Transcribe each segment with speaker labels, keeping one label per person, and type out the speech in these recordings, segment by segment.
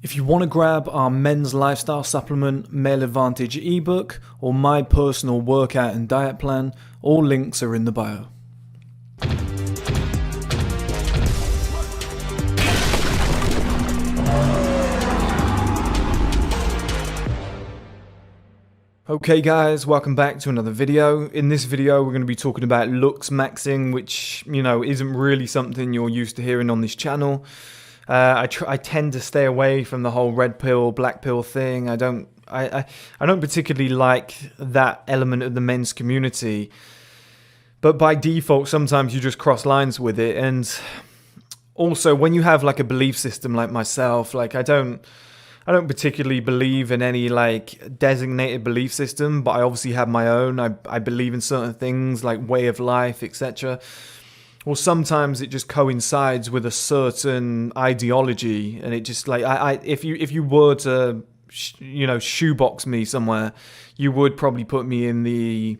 Speaker 1: If you want to grab our men's lifestyle supplement, Male Advantage ebook, or my personal workout and diet plan, all links are in the bio. Okay guys, welcome back to another video. In this video we're going to be talking about LooksMaxxing, which, isn't really something you're used to hearing on this channel. I tend to stay away from the whole red pill, black pill thing. I don't particularly like that element of the men's community. But by default, sometimes you just cross lines with it. And also, when you have like a belief system like myself, like I don't particularly believe in any like designated belief system, but I obviously have my own. I believe in certain things like way of life, etc. Or sometimes it just coincides with a certain ideology, and it just like if you were to shoebox me somewhere, you would probably put me in the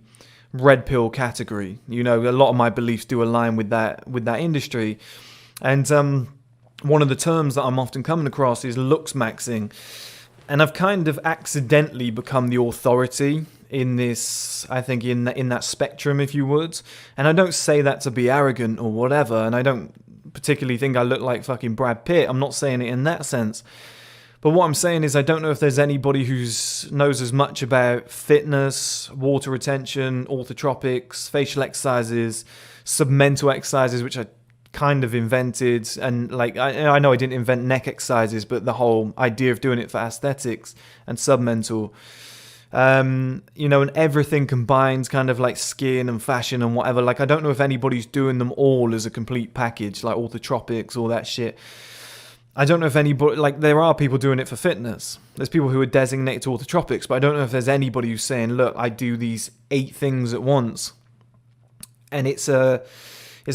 Speaker 1: red pill category. A lot of my beliefs do align with that industry, and one of the terms that I'm often coming across is LooksMaxxing, and I've kind of accidentally become the authority in this, I think, in that spectrum, if you would. And I don't say that to be arrogant or whatever, and I don't particularly think I look like fucking Brad Pitt. I'm not saying it in that sense. But what I'm saying is I don't know if there's anybody who knows as much about fitness, water retention, orthotropics, facial exercises, submental exercises, which I kind of invented, and like I know I didn't invent neck exercises, but the whole idea of doing it for aesthetics and submental, and everything combines, kind of like skin and fashion and whatever. Like I don't know if anybody's doing them all as a complete package, like orthotropics, all that shit. I don't know if anybody, like there are people doing it for fitness. There's people who are designated to orthotropics, but I don't know if there's anybody who's saying, look, I do these 8 things at once, and it's a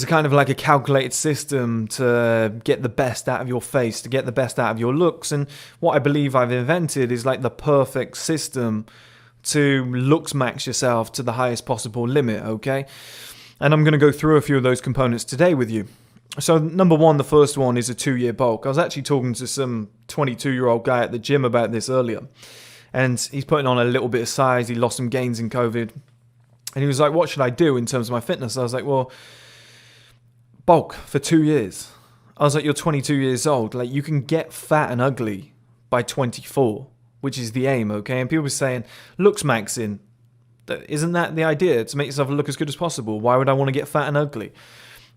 Speaker 1: kind of like a calculated system to get the best out of your face, to get the best out of your looks. And what I believe I've invented is like the perfect system to looks max yourself to the highest possible limit, okay? And I'm going to go through a few of those components today with you. So number one, the first one is a 2-year bulk. I was actually talking to some 22-year-old guy at the gym about this earlier, and he's putting on a little bit of size. He lost some gains in COVID, and he was like, what should I do in terms of my fitness? I was like, well, bulk for 2 years. I was like, you're 22 years old. Like, you can get fat and ugly by 24, which is the aim, okay? And people were saying, LooksMaxxing, isn't that the idea? To make yourself look as good as possible. Why would I want to get fat and ugly?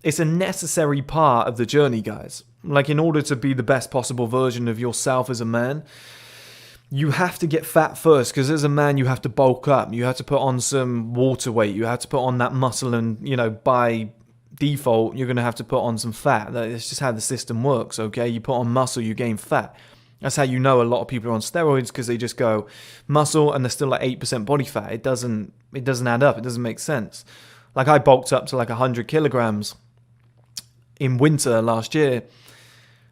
Speaker 1: It's a necessary part of the journey, guys. Like, in order to be the best possible version of yourself as a man, you have to get fat first, because as a man, you have to bulk up. You have to put on some water weight. You have to put on that muscle, and, by default, you're going to have to put on some fat. That's just how the system works, okay? You put on muscle, you gain fat. That's how you know a lot of people are on steroids, because they just go muscle and they're still like 8% body fat. It doesn't add up. It doesn't make sense. Like, I bulked up to like 100 kilograms in winter last year,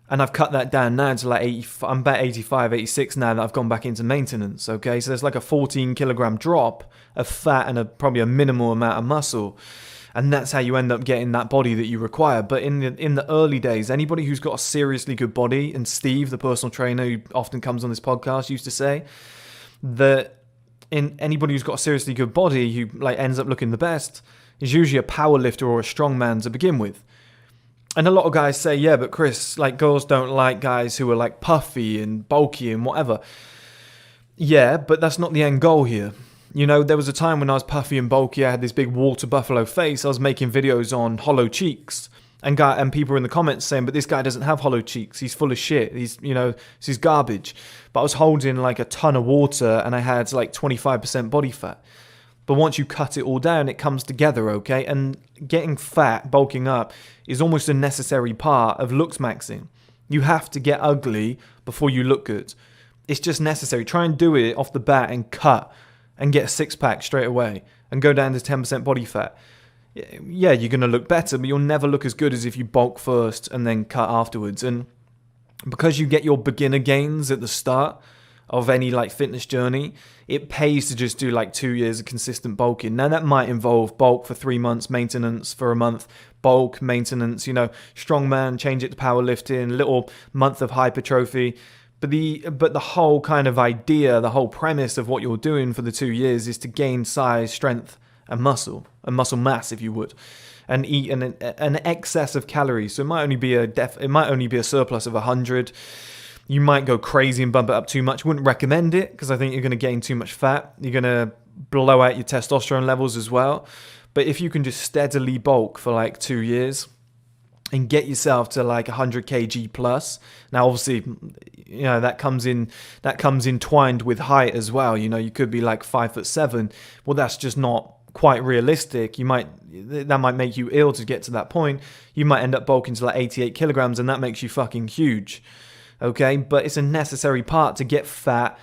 Speaker 1: and I've cut that down now to like 80. I'm about 85, 86 now that I've gone back into maintenance, okay? So there's like a 14 kilogram drop of fat and probably a minimal amount of muscle. And that's how you end up getting that body that you require. But in the early days, anybody who's got a seriously good body, and Steve, the personal trainer who often comes on this podcast, used to say that anybody who's got a seriously good body who like ends up looking the best is usually a power lifter or a strong man to begin with. And a lot of guys say, yeah, but Chris, like girls don't like guys who are like puffy and bulky and whatever. Yeah, but that's not the end goal here. There was a time when I was puffy and bulky, I had this big water buffalo face, I was making videos on hollow cheeks, and people were in the comments saying, but this guy doesn't have hollow cheeks, he's full of shit, he's garbage. But I was holding like a ton of water, and I had like 25% body fat. But once you cut it all down, it comes together, okay? And getting fat, bulking up, is almost a necessary part of LooksMaxxing. You have to get ugly before you look good. It's just necessary. Try and do it off the bat and cut, and get a 6-pack straight away, and go down to 10% body fat. Yeah, you're going to look better, but you'll never look as good as if you bulk first and then cut afterwards. And because you get your beginner gains at the start of any like fitness journey, it pays to just do like 2 years of consistent bulking. Now that might involve bulk for 3 months, maintenance for a month, bulk, maintenance, strongman, change it to powerlifting, little month of hypertrophy. But the whole kind of idea, the whole premise of what you're doing for the 2 years is to gain size, strength, and muscle mass, if you would, and eat an excess of calories. So it might only be a surplus of 100. You might go crazy and bump it up too much. Wouldn't recommend it, because I think you're going to gain too much fat. You're going to blow out your testosterone levels as well. But if you can just steadily bulk for like 2 years and get yourself to like 100 kg plus. Now, obviously, you know, that comes entwined with height as well. You know, you could be like 5'7". Well, that's just not quite realistic. That might make you ill to get to that point. You might end up bulking to like 88 kilograms, and that makes you fucking huge. Okay, but it's a necessary part to get fat,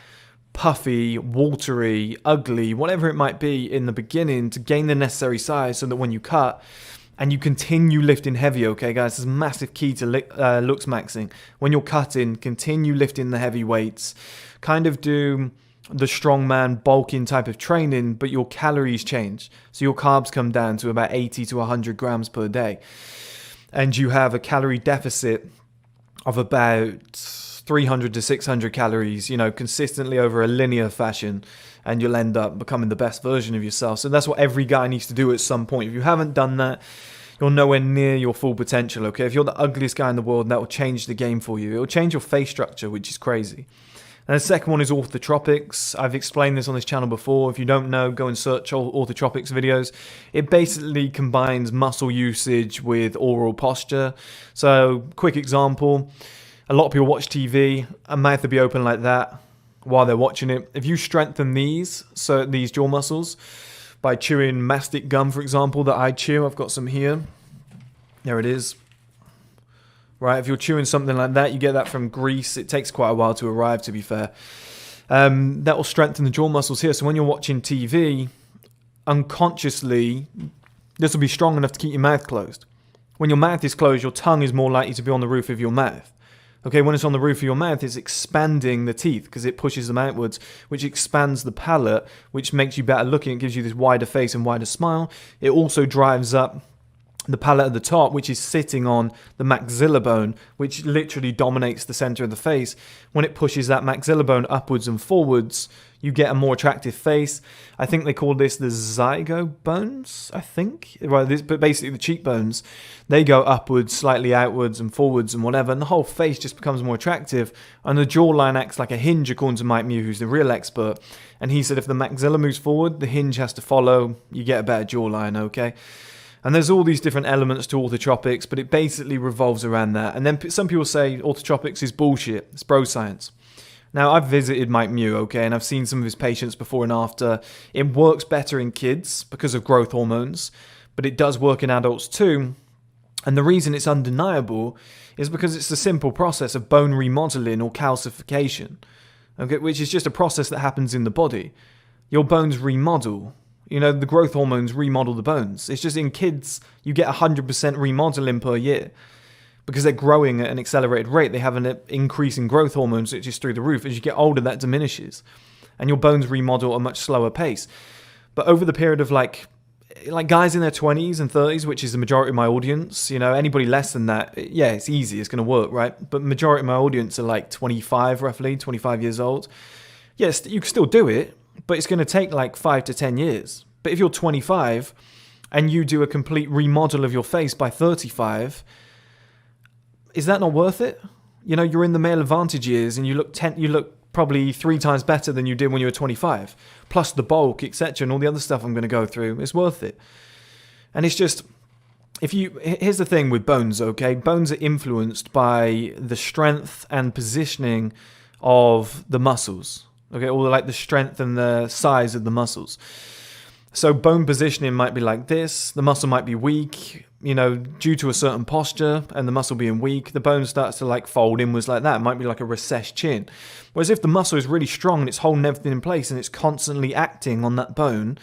Speaker 1: puffy, watery, ugly, whatever it might be in the beginning, to gain the necessary size so that when you cut and you continue lifting heavy, okay, guys, this is a massive key to LooksMaxxing. When you're cutting, continue lifting the heavy weights. Kind of do the strongman bulking type of training, but your calories change. So your carbs come down to about 80 to 100 grams per day. And you have a calorie deficit of about 300 to 600 calories, you know, consistently over a linear fashion, and you'll end up becoming the best version of yourself. So that's what every guy needs to do at some point. If you haven't done that, you're nowhere near your full potential, okay? If you're the ugliest guy in the world, that will change the game for you. It will change your face structure, which is crazy. And the second one is Orthotropics. I've explained this on this channel before. If you don't know, go and search Orthotropics videos. It basically combines muscle usage with oral posture. So, quick example. A lot of people watch TV, a mouth will be open like that while they're watching it. If you strengthen these jaw muscles by chewing mastic gum, for example, that I chew, I've got some here. There it is. Right, if you're chewing something like that, you get that from Greece. It takes quite a while to arrive, to be fair. That will strengthen the jaw muscles here. So when you're watching TV, unconsciously, this will be strong enough to keep your mouth closed. When your mouth is closed, your tongue is more likely to be on the roof of your mouth. Okay, when it's on the roof of your mouth, it's expanding the teeth because it pushes them outwards, which expands the palate, which makes you better looking. It gives you this wider face and wider smile. It also drives up the palate at the top, which is sitting on the maxilla bone, which literally dominates the center of the face. When it pushes that maxilla bone upwards and forwards, you get a more attractive face. I think they call this the zygo bones, I think. But basically the cheekbones, they go upwards, slightly outwards and forwards and whatever, and the whole face just becomes more attractive. And the jawline acts like a hinge, according to Mike Mew, who's the real expert. And he said if the maxilla moves forward, the hinge has to follow. You get a better jawline, okay? And there's all these different elements to Orthotropics, but it basically revolves around that. And then some people say Orthotropics is bullshit. It's bro science. Now, I've visited Mike Mew, okay, and I've seen some of his patients before and after. It works better in kids because of growth hormones, but it does work in adults too. And the reason it's undeniable is because it's the simple process of bone remodeling or calcification, okay, which is just a process that happens in the body. Your bones remodel. You know, the growth hormones remodel the bones. It's just in kids, you get 100% remodeling per year. Because they're growing at an accelerated rate, they have an increase in growth hormones, which is through the roof. As you get older, that diminishes. And your bones remodel at a much slower pace. But over the period of like guys in their 20s and 30s, which is the majority of my audience, you know, anybody less than that, yeah, it's easy, it's going to work, right? But majority of my audience are like 25, roughly, 25 years old. Yes, you can still do it, but it's going to take like 5 to 10 years. But if you're 25 and you do a complete remodel of your face by 35, is that not worth it? You know, you're in the male advantage years and you look probably 3 times better than you did when you were 25. Plus the bulk, etc., and all the other stuff I'm going to go through. It's worth it. And it's just, here's the thing with bones, okay? Bones are influenced by the strength and positioning of the muscles, okay? Or like the strength and the size of the muscles. So bone positioning might be like this. The muscle might be weak, you know, due to a certain posture, and the muscle being weak, the bone starts to like fold inwards like that. It might be like a recessed chin. Whereas if the muscle is really strong and it's holding everything in place and it's constantly acting on that bone,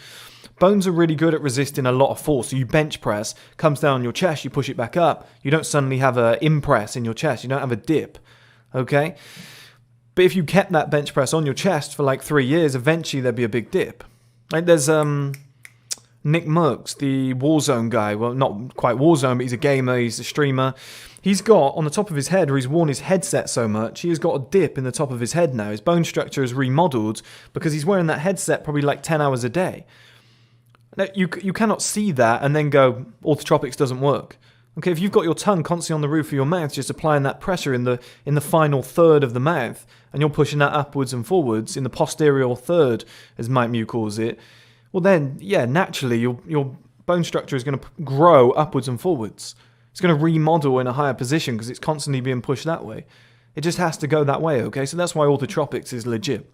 Speaker 1: bones are really good at resisting a lot of force. So you bench press, comes down on your chest, you push it back up. You don't suddenly have a impress in your chest. You don't have a dip, okay? But if you kept that bench press on your chest for like 3 years, eventually there'd be a big dip. Like there's Nick Merckx, the Warzone guy. Well, not quite Warzone, but he's a gamer, he's a streamer. He's got, on the top of his head, where he's worn his headset so much, he has got a dip in the top of his head now. His bone structure is remodeled because he's wearing that headset probably like 10 hours a day. Now, you cannot see that and then go, Orthotropics doesn't work. Okay, if you've got your tongue constantly on the roof of your mouth, just applying that pressure in the final third of the mouth, and you're pushing that upwards and forwards in the posterior third, as Mike Mew calls it, well then, yeah, naturally your bone structure is going to grow upwards and forwards. It's going to remodel in a higher position because it's constantly being pushed that way. It just has to go that way, okay? So that's why Orthotropics is legit.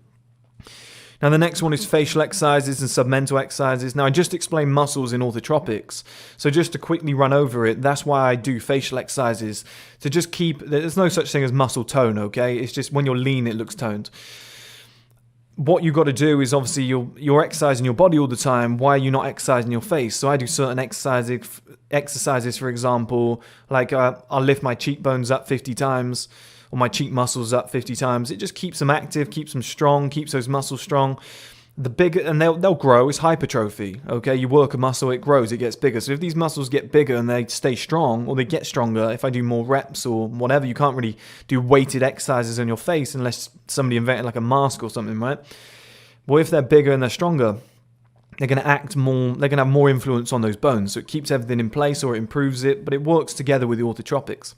Speaker 1: Now the next one is facial exercises and submental exercises. Now I just explained muscles in Orthotropics, so just to quickly run over it, that's why I do facial exercises, to just keep, there's no such thing as muscle tone, okay? It's just when you're lean it looks toned. What you've got to do is obviously you're exercising your body all the time. Why are you not exercising your face? So I do certain exercises, for example, like I'll lift my cheekbones up 50 times, or my cheek muscles up 50 times. It just keeps them active, keeps them strong, keeps those muscles strong. The bigger, and they'll grow. It's hypertrophy. Okay, you work a muscle, it grows, it gets bigger. So if these muscles get bigger and they stay strong, or they get stronger, if I do more reps or whatever, you can't really do weighted exercises on your face unless somebody invented like a mask or something, right? Well, if they're bigger and they're stronger, they're going to act more. They're going to have more influence on those bones. So it keeps everything in place or it improves it, but it works together with the orthotropics.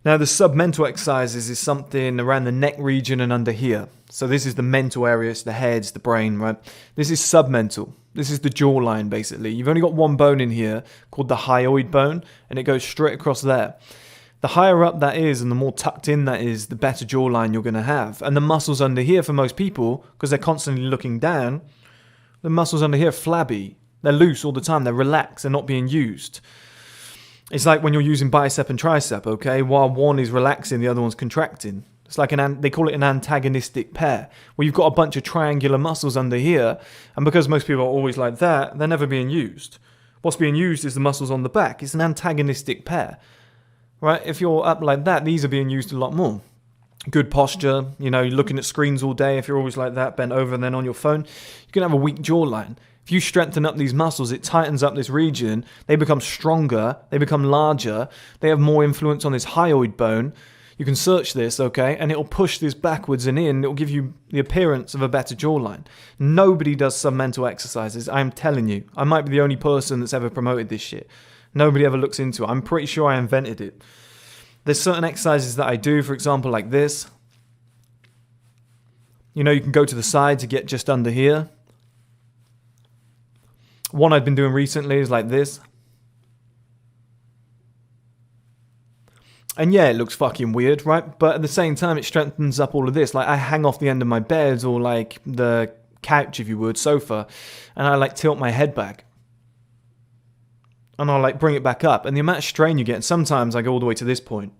Speaker 1: Now, the submental exercises is something around the neck region and under here. So this is the mental areas, the head, the brain, right? This is submental. This is the jawline, basically. You've only got one bone in here called the hyoid bone, and it goes straight across there. The higher up that is and the more tucked in that is, the better jawline you're going to have. And the muscles under here, for most people, because they're constantly looking down, the muscles under here are flabby. They're loose all the time. They're relaxed. They're not being used. It's like when you're using bicep and tricep, okay? While one is relaxing, the other one's contracting. It's like they call it an antagonistic pair, where you've got a bunch of triangular muscles under here, and because most people are always like that, they're never being used. What's being used is the muscles on the back. It's an antagonistic pair, right? If you're up like that, these are being used a lot more. Good posture, you know, you're looking at screens all day. If you're always like that, bent over and then on your phone, you're going to have a weak jawline. If you strengthen up these muscles, it tightens up this region. They become stronger. They become larger. They have more influence on this hyoid bone. You can search this, okay? And it'll push this backwards and in. It'll give you the appearance of a better jawline. Nobody does submental exercises. I'm telling you. I might be the only person that's ever promoted this shit. Nobody ever looks into it. I'm pretty sure I invented it. There's certain exercises that I do, for example, like this. You know, you can go to the side to get just under here. One I've been doing recently is like this. And yeah, it looks fucking weird, right? But at the same time, it strengthens up all of this. Like, I hang off the end of my bed or like the couch, if you would, sofa, and I like tilt my head back. And I'll like bring it back up. And the amount of strain you get, and sometimes I go all the way to this point.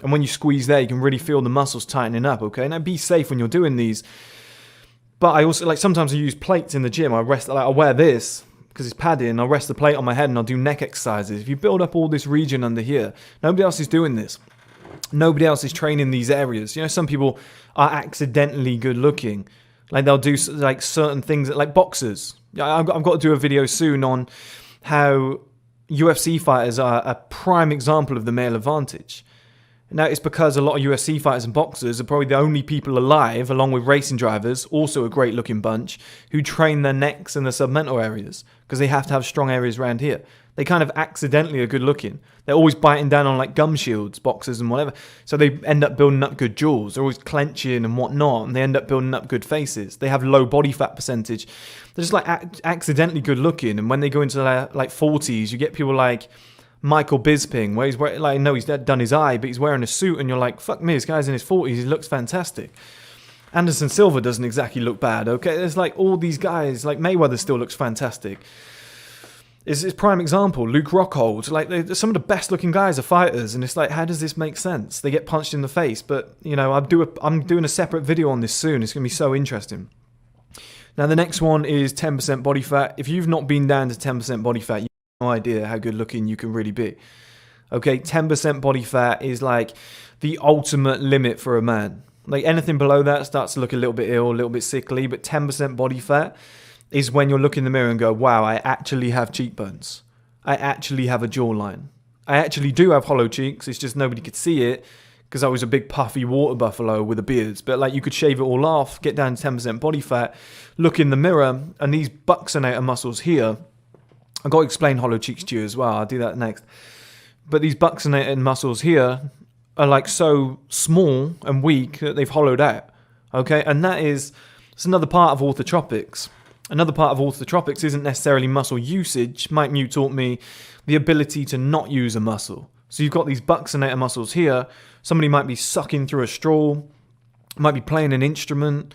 Speaker 1: And when you squeeze there, you can really feel the muscles tightening up, okay? Now, be safe when you're doing these. But I also, like, sometimes I use plates in the gym. I wear this because it's padding. I'll rest the plate on my head and I'll do neck exercises. If you build up all this region under here, nobody else is doing this. Nobody else is training these areas. You know, some people are accidentally good looking. Like, they'll do like certain things, like boxers. I've got to do a video soon on how UFC fighters are a prime example of the male advantage. Now, it's because a lot of UFC fighters and boxers are probably the only people alive, along with racing drivers, also a great looking bunch, who train their necks and their submental areas, because they have to have strong areas around here. They kind of accidentally are good looking. They're always biting down on like gum shields, boxers and whatever. So they end up building up good jaws. They're always clenching and whatnot, and they end up building up good faces. They have low body fat percentage. They're just like accidentally good looking. And when they go into their like 40s, you get people like Michael Bisping, where he's wearing, like, no, he's done his eye, but he's wearing a suit, and you're like, fuck me, this guy's in his 40s, he looks fantastic. Anderson Silva doesn't exactly look bad, okay? There's like all these guys, like Mayweather still looks fantastic. It's his prime example. Luke Rockhold, like, some of the best looking guys are fighters, and it's like, how does this make sense? They get punched in the face, but, you know, I'm doing a separate video on this soon. It's going to be so interesting. Now, the next one is 10% body fat. If you've not been down to 10% body fat, no idea how good looking you can really be. Okay, 10% body fat is like the ultimate limit for a man. Like, anything below that starts to look a little bit ill, a little bit sickly, but 10% body fat is when you look in the mirror and go, wow, I actually have cheekbones. I actually have a jawline. I actually do have hollow cheeks. It's just nobody could see it because I was a big puffy water buffalo with a beard. But like, you could shave it all off, get down to 10% body fat, look in the mirror, and these Buccinator muscles here, I've got to explain hollow cheeks to you as well. I'll do that next. But these Buccinator muscles here are like so small and weak that they've hollowed out. Okay, and it's another part of orthotropics. Another part of orthotropics isn't necessarily muscle usage. Mike Mew taught me the ability to not use a muscle. So you've got these Buccinator muscles here. Somebody might be sucking through a straw, might be playing an instrument.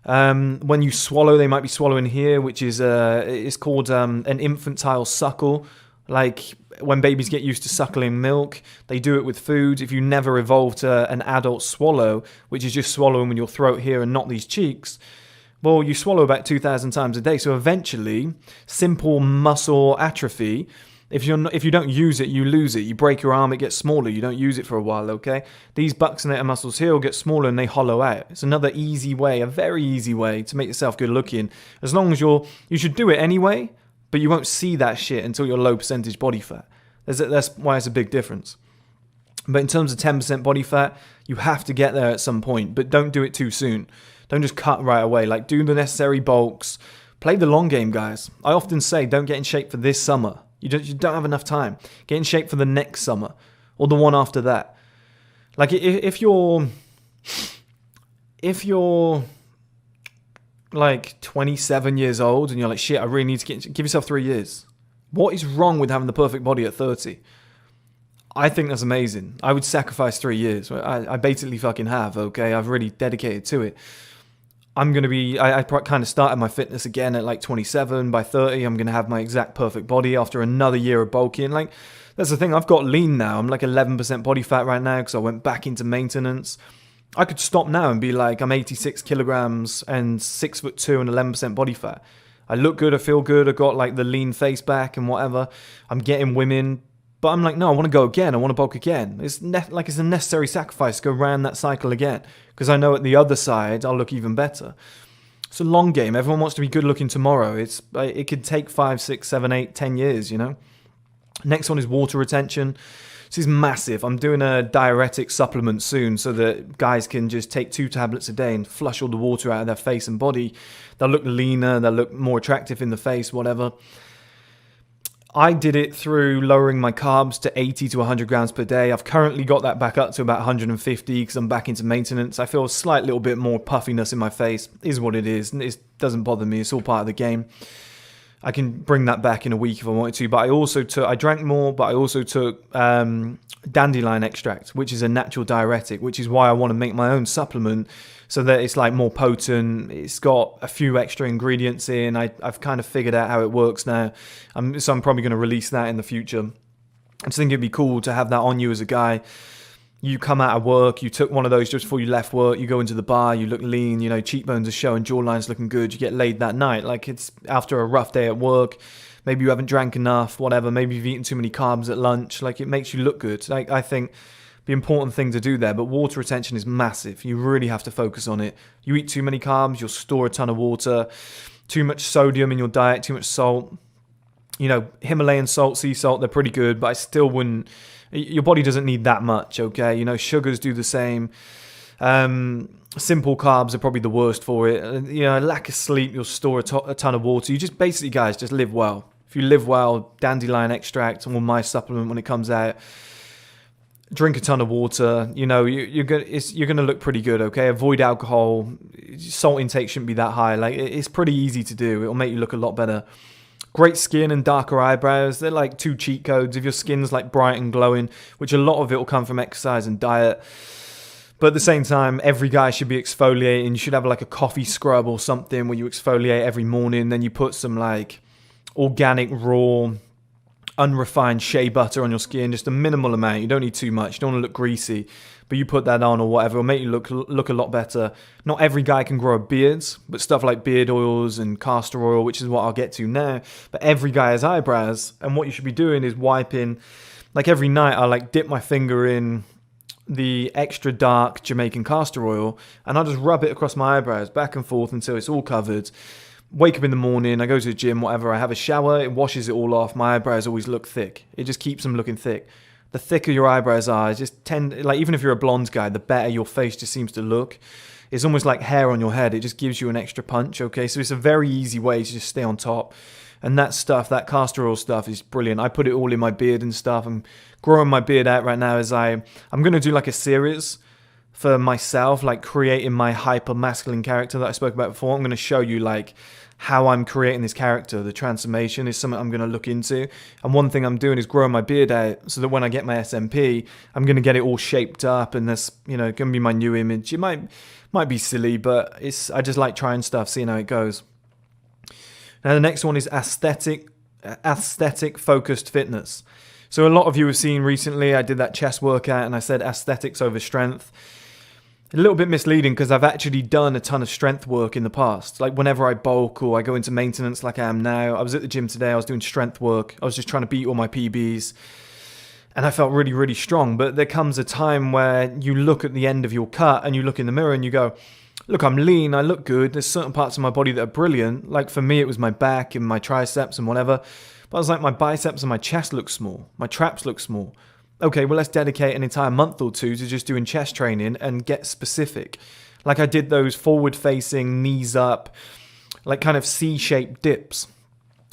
Speaker 1: When you swallow, they might be swallowing here, which is it's called an infantile suckle. Like when babies get used to suckling milk, they do it with food. If you never evolve to an adult swallow, which is just swallowing with your throat here and not these cheeks, well, you swallow about 2,000 times a day. So eventually, simple muscle atrophy. If you don't use it, you lose it. You break your arm, it gets smaller. You don't use it for a while, okay? These Buccinator muscles here will get smaller and they hollow out. It's another easy way, a very easy way to make yourself good looking. As long as you should do it anyway, but you won't see that shit until you're low percentage body fat. That's why it's a big difference. But in terms of 10% body fat, you have to get there at some point, but don't do it too soon. Don't just cut right away. Like, do the necessary bulks. Play the long game, guys. I often say, don't get in shape for this summer. You don't have enough time. Get in shape for the next summer or the one after that. Like, if you're like 27 years old and you're like, shit, I really need to give yourself 3 years. What is wrong with having the perfect body at 30? I think that's amazing. I would sacrifice 3 years. I basically fucking have, okay? I've really dedicated to it. I kind of started my fitness again at like 27. By 30, I'm going to have my exact perfect body after another year of bulking. Like, that's the thing. I've got lean now. I'm like 11% body fat right now because I went back into maintenance. I could stop now and be like, I'm 86 kilograms and 6'2" and 11% body fat. I look good. I feel good. I got like the lean face back and whatever. I'm getting women. But I'm like, no, I want to go again. I want to bulk again. It's a necessary sacrifice to go around that cycle again. Because I know at the other side, I'll look even better. It's a long game. Everyone wants to be good looking tomorrow. It could take 5, 6, 7, 8, 10 years, you know. Next one is water retention. This is massive. I'm doing a diuretic supplement soon so that guys can just take 2 tablets a day and flush all the water out of their face and body. They'll look leaner. They'll look more attractive in the face, whatever. I did it through lowering my carbs to 80 to 100 grams per day. I've currently got that back up to about 150 because I'm back into maintenance. I feel a slight little bit more puffiness in my face. Is what it is. It doesn't bother me. It's all part of the game. I can bring that back in a week if I wanted to. But I drank more, but I also took dandelion extract, which is a natural diuretic, which is why I want to make my own supplement so that it's like more potent. It's got a few extra ingredients in. I've kind of figured out how it works now. So I'm probably going to release that in the future. I just think it'd be cool to have that on you as a guy. You come out of work, you took one of those just before you left work, you go into the bar, you look lean, you know, cheekbones are showing, jawline's looking good, you get laid that night. Like, it's after a rough day at work, maybe you haven't drank enough, whatever, maybe you've eaten too many carbs at lunch, like, it makes you look good. Like, I think the important thing to do there, but water retention is massive. You really have to focus on it. You eat too many carbs, you'll store a ton of water, too much sodium in your diet, too much salt. You know, Himalayan salt, sea salt, they're pretty good, but I still wouldn't. Your body doesn't need that much, okay? You know, sugars do the same. Simple carbs are probably the worst for it. You know, lack of sleep, you'll store a ton of water. You just basically, guys, just live well. If you live well, dandelion extract, or my supplement when it comes out, drink a ton of water. You know, you're gonna look pretty good, okay? Avoid alcohol. Salt intake shouldn't be that high. Like, it's pretty easy to do. It'll make you look a lot better. Great skin and darker eyebrows. They're like 2 cheat codes. If your skin's like bright and glowing, which a lot of it will come from exercise and diet. But at the same time, every guy should be exfoliating. You should have like a coffee scrub or something where you exfoliate every morning. Then you put some like organic, raw, unrefined shea butter on your skin. Just a minimal amount. You don't need too much. You don't want to look greasy. But you put that on or whatever, it'll make you look a lot better. Not every guy can grow beards, but stuff like beard oils and castor oil, which is what I'll get to now. But every guy has eyebrows, and what you should be doing is wiping. Like every night, I'll like dip my finger in the extra dark Jamaican castor oil, and I'll just rub it across my eyebrows, back and forth until it's all covered. Wake up in the morning, I go to the gym, whatever, I have a shower, it washes it all off. My eyebrows always look thick. It just keeps them looking thick. the thicker your eyebrows are, like even if you're a blonde guy, the better your face just seems to look. It's almost like hair on your head. It just gives you an extra punch, okay? So it's a very easy way to just stay on top. And that stuff, that castor oil stuff is brilliant. I put it all in my beard and stuff. I'm growing my beard out right now I'm going to do like a series for myself, like creating my hyper masculine character that I spoke about before. I'm going to show you like how I'm creating this character. The transformation is something I'm going to look into. And one thing I'm doing is growing my beard out so that when I get my SMP, I'm going to get it all shaped up, and that's, going to be my new image. It might be silly, but I just like trying stuff, seeing how it goes. Now the next one is aesthetic focused fitness. So a lot of you have seen recently, I did that chest workout and I said aesthetics over strength. A little bit misleading because I've actually done a ton of strength work in the past. Like whenever I bulk or I go into maintenance like I am now, I was at the gym today, I was doing strength work. I was just trying to beat all my PBs and I felt really, really strong. But there comes a time where you look at the end of your cut and you look in the mirror and you go, look, I'm lean, I look good. There's certain parts of my body that are brilliant. Like for me, it was my back and my triceps and whatever. But I was like, my biceps and my chest look small. My traps look small. Okay, well, let's dedicate an entire month or two to just doing chest training and get specific. Like I did those forward-facing, knees up, like kind of C-shaped dips,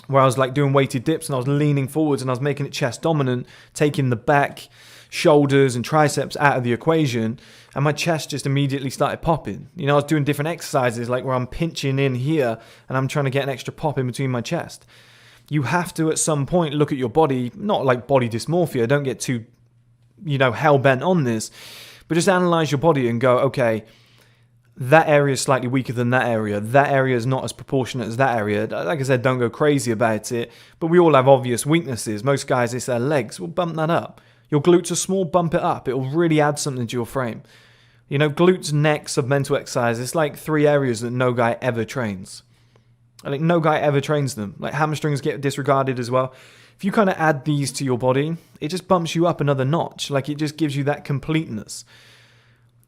Speaker 1: where I was like doing weighted dips and I was leaning forwards and I was making it chest dominant, taking the back, shoulders and triceps out of the equation, and my chest just immediately started popping. I was doing different exercises like where I'm pinching in here and I'm trying to get an extra pop in between my chest. You have to at some point look at your body, not like body dysmorphia, don't get too, hell-bent on this, but just analyze your body and go, okay, that area is slightly weaker than that area is not as proportionate as that area. Like I said, don't go crazy about it, but we all have obvious weaknesses. Most guys, it's their legs. Well, bump that up. Your glutes are small, bump it up. It'll really add something to your frame. Glutes, neck, submental exercises, it's like 3 areas that no guy ever trains. I think no guy ever trains them. Like hamstrings get disregarded as well. If you kind of add these to your body, it just bumps you up another notch. Like it just gives you that completeness.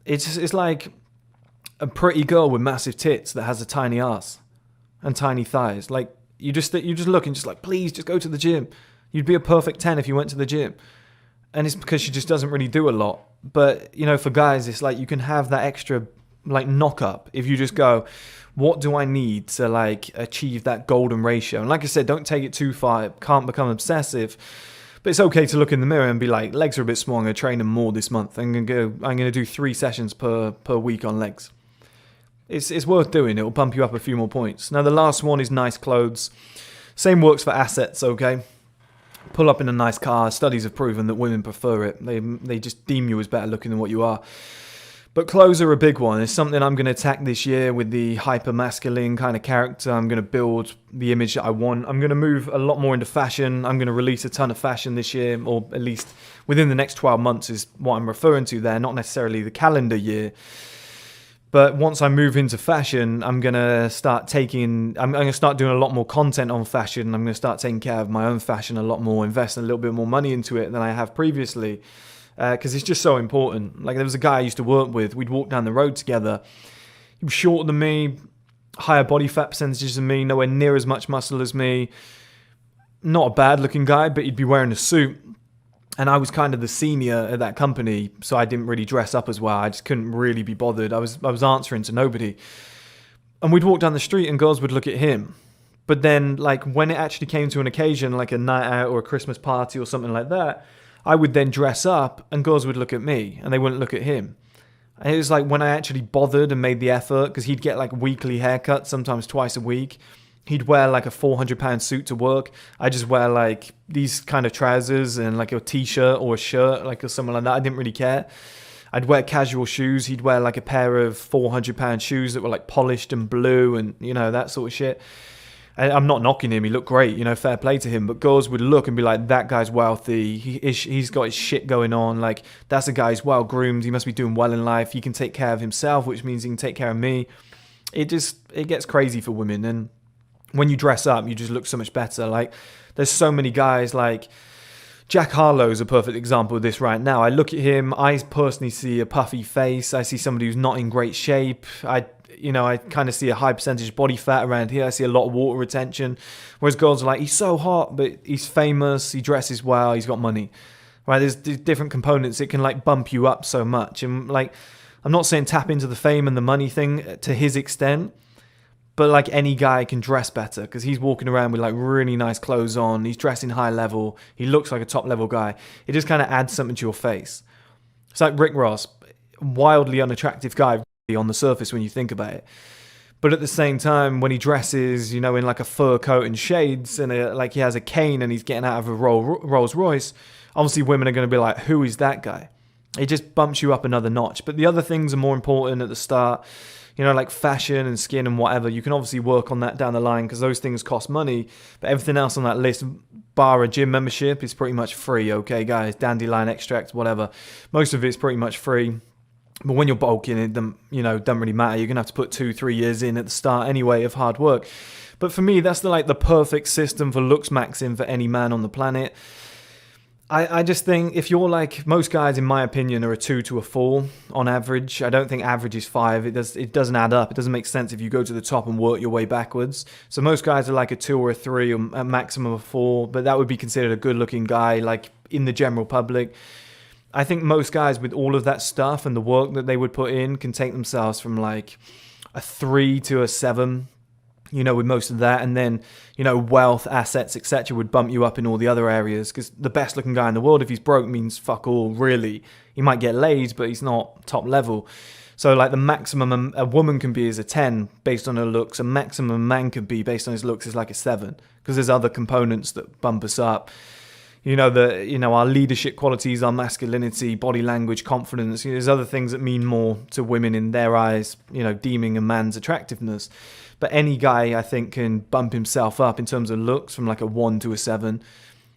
Speaker 1: It's like a pretty girl with massive tits that has a tiny ass and tiny thighs. Like you just look and just like, please just go to the gym. You'd be a perfect 10 if you went to the gym. And it's because she just doesn't really do a lot. But, for guys, it's like you can have that extra like knock up if you just go, what do I need to like achieve that golden ratio? And like I said, don't take it too far. It can't become obsessive. But it's okay to look in the mirror and be like, legs are a bit small. I'm going to train them more this month. I'm going to do 3 sessions per week on legs. It's worth doing. It will bump you up a few more points. Now the last one is nice clothes. Same works for assets, okay? Pull up in a nice car. Studies have proven that women prefer it. They just deem you as better looking than what you are. But clothes are a big one. It's something I'm going to attack this year with the hyper-masculine kind of character. I'm going to build the image that I want. I'm going to move a lot more into fashion. I'm going to release a ton of fashion this year, or at least within the next 12 months is what I'm referring to there, not necessarily the calendar year. But once I move into fashion, I'm going to start doing a lot more content on fashion. I'm going to start taking care of my own fashion a lot more, investing a little bit more money into it than I have previously. Because it's just so important. Like there was a guy I used to work with. We'd walk down the road together. He was shorter than me, higher body fat percentages than me, nowhere near as much muscle as me. Not a bad looking guy, but he'd be wearing a suit. And I was kind of the senior at that company, so I didn't really dress up as well. I just couldn't really be bothered. I was answering to nobody. And we'd walk down the street and girls would look at him. But then like when it actually came to an occasion, like a night out or a Christmas party or something like that, I would then dress up and girls would look at me and they wouldn't look at him. And it was like when I actually bothered and made the effort, because he'd get like weekly haircuts, sometimes twice a week. He'd wear like a 400-pound suit to work. I just wear like these kind of trousers and like a t-shirt or a shirt, like or something like that. I didn't really care. I'd wear casual shoes. He'd wear like a pair of 400-pound shoes that were like polished and blue and, that sort of shit. I'm not knocking him. He looked great, fair play to him. But girls would look and be like, that guy's wealthy. He's got his shit going on. Like, that's a guy who's well groomed. He must be doing well in life. He can take care of himself, which means he can take care of me. It gets crazy for women. And when you dress up, you just look so much better. Like, there's so many guys like Jack Harlow's a perfect example of this right now. I look at him. I personally see a puffy face. I see somebody who's not in great shape. I kind of see a high percentage body fat around here. I see a lot of water retention. Whereas girls are like, he's so hot, but he's famous. He dresses well. He's got money. right? There's different components. It can like bump you up so much. And like, I'm not saying tap into the fame and the money thing to his extent, but like any guy can dress better because he's walking around with like really nice clothes on. He's dressing high level. He looks like a top level guy. It just kind of adds something to your face. It's like Rick Ross, wildly unattractive guy on the surface when you think about it. But at the same time, when he dresses, you know, in like a fur coat and shades and like he has a cane and he's getting out of a Rolls Royce, obviously women are going to be like, who is that guy? It just bumps you up another notch. But the other things are more important at the start. You know, like fashion and skin and whatever. You can obviously work on that down the line because those things cost money. But everything else on that list, bar a gym membership, is pretty much free, okay, guys? Dandelion extract, whatever. Most of it's pretty much free. But when you're bulking, it doesn't really matter. You're going to have to put 2-3 years in at the start anyway of hard work. But for me, that's the perfect system for LooksMaxxing for any man on the planet. I just think if you're like most guys, in my opinion, are a 2 to a 4 on average. I don't think average is 5. It doesn't add up. It doesn't make sense if you go to the top and work your way backwards. So most guys are like a 2 or a 3 or a maximum of 4, but that would be considered a good looking guy like in the general public. I think most guys with all of that stuff and the work that they would put in can take themselves from like a 3 to a 7. You know, with most of that, and then, you know, wealth, assets, etc. would bump you up in all the other areas, because the best looking guy in the world, if he's broke, means fuck all, really. He might get laid, but he's not top level. So like the maximum a woman can be is a 10 based on her looks. A maximum a man could be based on his looks is like a 7, because there's other components that bump us up. You know, our leadership qualities, our masculinity, body language, confidence. You know, there's other things that mean more to women in their eyes, you know, deeming a man's attractiveness. But any guy, I think, can bump himself up in terms of looks from like a 1 to a 7.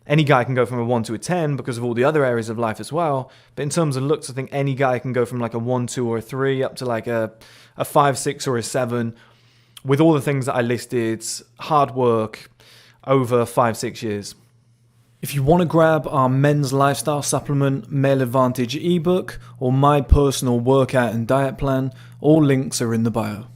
Speaker 1: Any guy can go from a 1 to a 10 because of all the other areas of life as well. But in terms of looks, I think any guy can go from like a 1, 2, or a 3 up to like a 5, 6, or a 7 with all the things that I listed, hard work over 5, 6 years. If you want to grab our men's lifestyle supplement, Male Advantage ebook, or my personal workout and diet plan, all links are in the bio.